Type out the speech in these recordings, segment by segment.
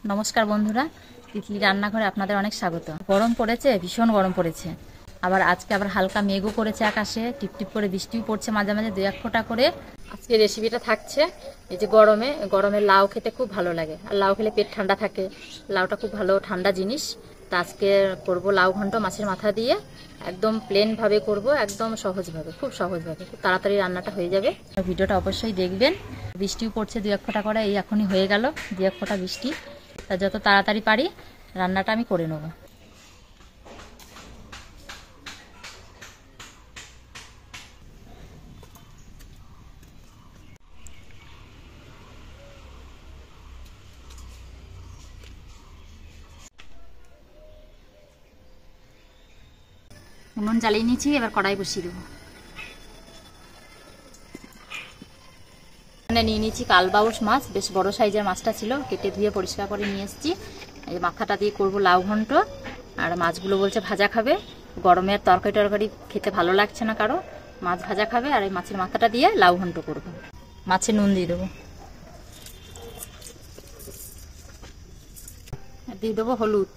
নমস্কার বন্ধুরা, তিতলি রান্নাঘরে আপনাদের অনেক স্বাগত। গরম পড়েছে, ভীষণ গরম পড়েছে। আজকে আবার হালকা মেঘও করেছে, আকাশে টিপটিপ করে বৃষ্টিও পড়ছে মাঝে মাঝে দু এক ফোঁটা করে। আজকে রেসিপিটা থাকছে এই যে গরমে লাউ খেতে খুব ভালো লাগে, আর লাউ খেলে পেট ঠান্ডা থাকে। লাউটা খুব ভালো ঠান্ডা জিনিস। তা আজকে করব লাউ ঘন্ট মাছের মাথা দিয়ে। একদম প্লেনভাবে করব, একদম সহজভাবে, খুব সহজভাবে, খুব তাড়াতাড়ি রান্নাটা হয়ে যাবে। ভিডিওটা অবশ্যই দেখবেন। বৃষ্টিও পড়ছে দু এক ফোঁটা করে, এই এখনই হয়ে গেল দু এক ফোঁটা বৃষ্টি। তা যত তাড়াতাড়ি পারি রান্নাটা আমি করে নেব। উনুন জ্বালিয়ে নিয়েছি, এবার কড়াই বসিয়ে দেবো। এখানে নিয়ে নিয়েছি কালবাউস মাছ, বেশ বড় সাইজের মাছটা ছিল, কেটে ধুয়ে পরিষ্কার করে নিয়ে এসেছি। এই মাথাটা দিয়ে করব লাউ ঘন্ট। আর মাছগুলো বলছে ভাজা খাবে, গরমের তরকারি খেতে ভালো লাগছে না কারো, মাছ ভাজা খাবে। আর এই মাছের মাথাটা দিয়ে লাউ ঘন্ট করব। মাছে নুন দিয়ে দেবো, দিয়ে দেবো হলুদ।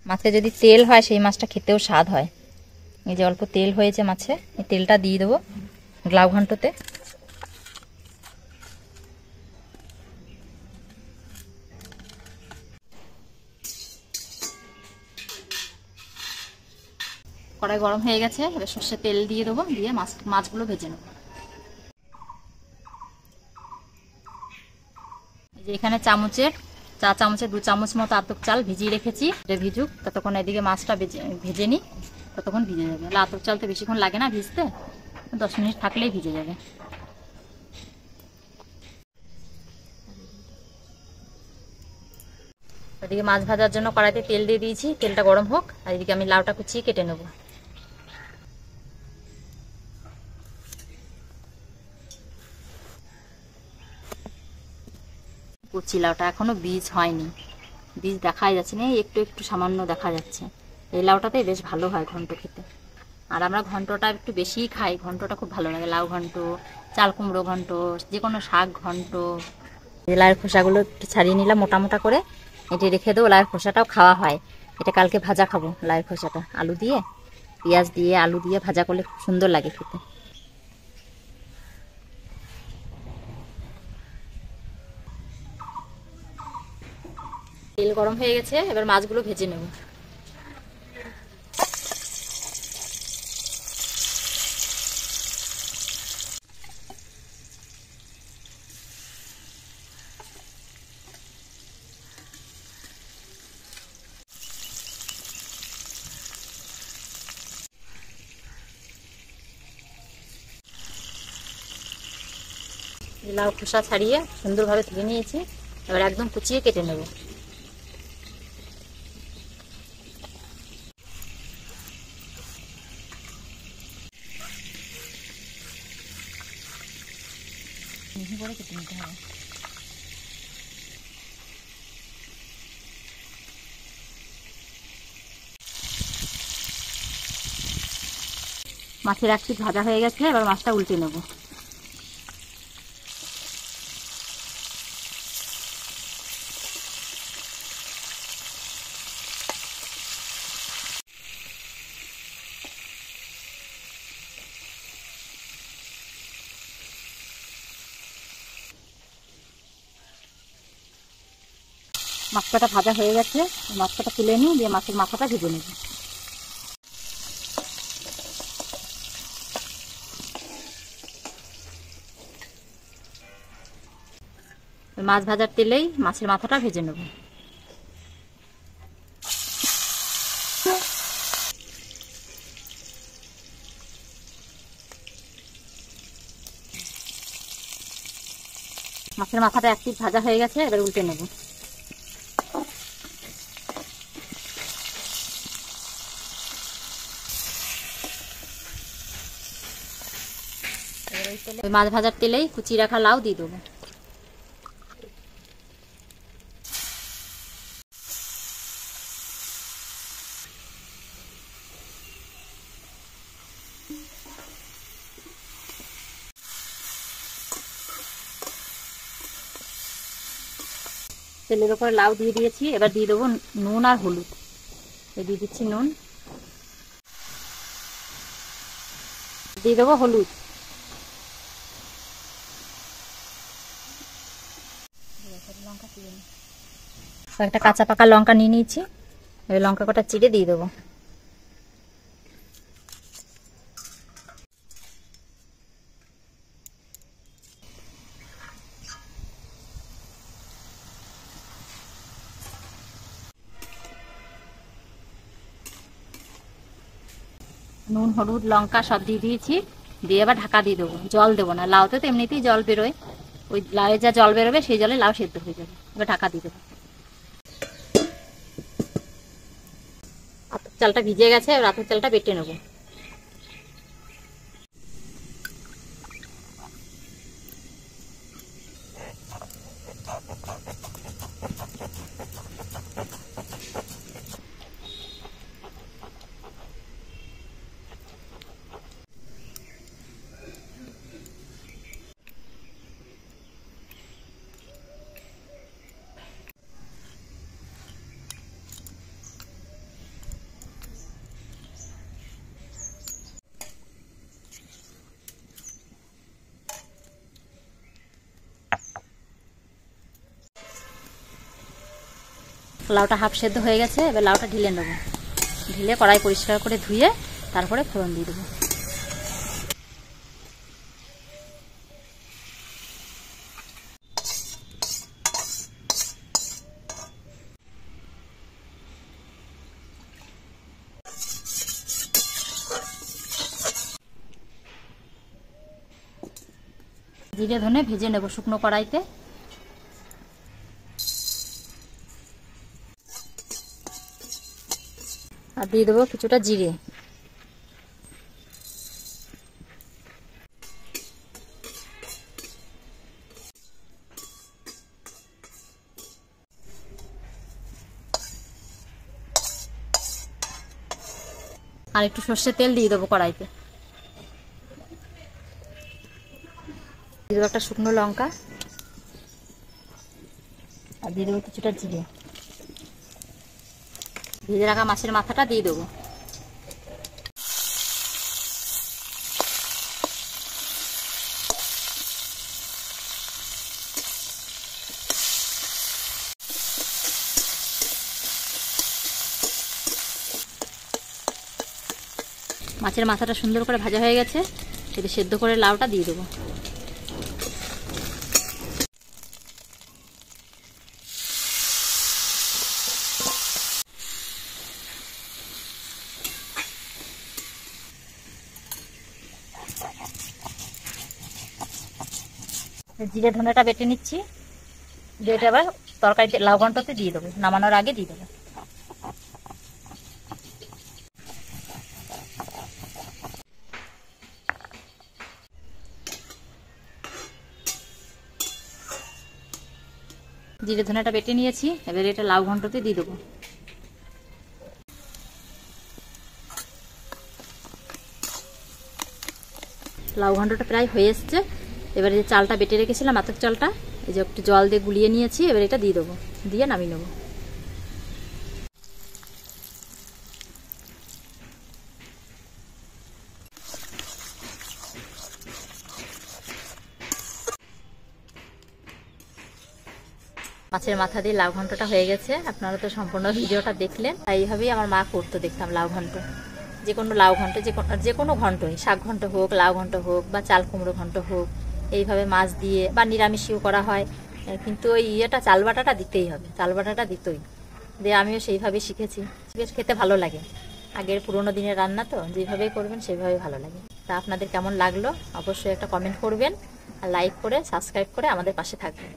মাছে যদি তেল হয় সেই মাছটা খেতেও স্বাদ হয়। এই যে অল্প তেল হয়েছে মাছে, এই তেলটা দিয়ে দেবো লাউ ঘন্টতে। কড়াই গরম হয়ে গেছে, এবার সর্ষের তেল দিয়ে দেবো, দিয়ে মাছগুলো ভেজে নেব। এই যে এখানে চা চামচের 2 চামচ মতো আতপ চাল ভিজিয়ে রেখেছি, এটা ভিজুক। ততক্ষণ এদিকে মাছটা ভেজে নিই, ততক্ষণ ভিজে যাবে। আতপ চাল তো বেশিক্ষণ লাগে না ভিজতে, 10 মিনিট থাকলেই ভিজে যাবে। এদিকে মাছ ভাজার জন্য কড়াইতে তেল দিয়ে দিয়েছি, তেলটা গরম হোক। আর এদিকে আমি লাউটা কুচিয়ে কেটে নেব। কুচি লাউটা এখনো বীজ হয়নি, বীজ দেখাই যাচ্ছে না, একটু একটু সামান্য দেখা যাচ্ছে। এই লাউটাতে বেশ ভালো হয় ঘন্ট খেতে। আর আমরা ঘন্টটা একটু বেশিই খাই, ঘন্টটা খুব ভালো লাগে। লাউ ঘন্ট, চাল কুমড়ো ঘন্ট, যে কোনো শাক ঘন্ট। লাউয়ের খোসাগুলো একটু ছাড়িয়ে নিলাম মোটা মোটা করে, এটি রেখে দেবো। লাউয়ের খোসাটাও খাওয়া হয়, এটা কালকে ভাজা খাবো। লাউয়ের খোসাটা আলু দিয়ে, পেঁয়াজ দিয়ে, আলু দিয়ে ভাজা করলে খুব সুন্দর লাগে খেতে। তেল গরম হয়ে গেছে, এবার মাছগুলো ভেজে নেব। লাউ খোসা ছাড়িয়ে সুন্দরভাবে ধুয়ে নিয়েছি, এবার একদম কুচিয়ে কেটে নেব। মিহি করে কেটে নিতে হবে। মাছের এক পিঠ ভাজা হয়ে গেছে, এবার মাছটা উল্টে নেব। মাছটা ভাজা হয়ে গেছে, মাছটা তুলে নিই, দিয়ে মাছের মাথাটা ভেজে নেব। মাছ ভাজার তেলেই মাছের মাথাটা ভেজে নেব। মাছের মাথাটা এক পিঠ ভাজা হয়ে গেছে, এবার উল্টে নেব। ওই মাছ ভাজার তেলেই কুচি রাখা লাউ দিয়ে দেবো। তেলের উপরে লাউ দিয়ে দিয়েছি, এবার দিয়ে দেবো নুন আর হলুদ। দিয়ে দিচ্ছি নুন, দিয়ে দেবো হলুদ, লঙ্কা চিড়ে একটা কাঁচা পাকা লঙ্কা নিয়ে নিয়েছি, এবার লঙ্কা কটা চিড়ে দিয়ে দেবো। নুন হলুদ লঙ্কা সব দিয়ে দিয়েছি, দিয়ে আবার ঢাকা দিয়ে দেবো। জল দেবো না, লাউতে তো এমনিতেই জল বেরোয়, ওই লাউয়ে যা জল বেরোবে সেই জলে লাউ সেদ্ধ হয়ে যাবে। এবার ঢাকা দিয়ে দেবো। আতপ চালটা ভিজে গেছে, এবার আতপ চালটা বেটে নেবো। লাউটা হাফ সেদ্ধ হয়ে গেছে, এবার লাউটা ঢেলে নেবো। ঢেলে কড়াই পরিষ্কার করে ধুয়ে তারপরে ফোড়ন দিয়ে দেবো। জিরে ধনে ভেজে নেব শুকনো কড়াইতে। আর দিয়ে দেবো কিছুটা জিরে। আর একটু সর্ষের তেল দিয়ে দেবো কড়াইতে। দিয়ে দেবো একটা শুকনো লঙ্কা, আর দিয়ে দেবো কিছুটা জিরে। ভেজে রাখা মাছের মাথাটা দিয়ে দেবো। মাছের মাথাটা সুন্দর করে ভাজা হয়ে গেছে, সেটা সেদ্ধ করে লাউটা দিয়ে দেবো। জিরে ধনেটা বেটে নিচ্ছি, দিয়ে এটা আবার তরকারিতে লাউ ঘন্টতে দিয়ে দেবো, নামানোর আগে দিয়ে দেবো। জিরে ধনেটা বেটে নিয়েছি, এবার এটা লাউ ঘন্টতে দিয়ে দেবো। লাউ ঘন্টটা প্রায় হয়ে এসছে, এবারে যে চালটা বেটে রেখেছিলাম আতপ চালটা, এই যে একটু জল দিয়ে গুলিয়ে নিয়েছি, এবার এটা দিয়ে দেবো, দিয়ে নামিয়ে নেবো। মাছের মাথা দিয়ে লাউ ঘন্টটা হয়ে গেছে। আপনারা তো সম্পূর্ণ ভিডিওটা দেখলেন। এইভাবেই আমার মা করতো, দেখতাম লাউ ঘন্ট। যে কোনো লাউ ঘন্ট, যে কোনো ঘন্টই, শাক ঘন্ট হোক, লাউ ঘন্ট হোক, বা চাল কুমড়ো ঘন্ট হোক, এইভাবে মাছ দিয়ে বা নিরামিষিও করা হয়। কিন্তু ওই চাল বাটাটা দিতেই হবে, চাল বাটাটা দিতেই দিয়ে আমিও সেইভাবেই শিখেছি। বেশ খেতে ভালো লাগে, আগের পুরোনো দিনের রান্না তো, যেভাবেই করবেন সেভাবেই ভালো লাগে। তা আপনাদের কেমন লাগলো অবশ্যই একটা কমেন্ট করবেন, আর লাইক করে সাবস্ক্রাইব করে আমাদের পাশে থাকবেন।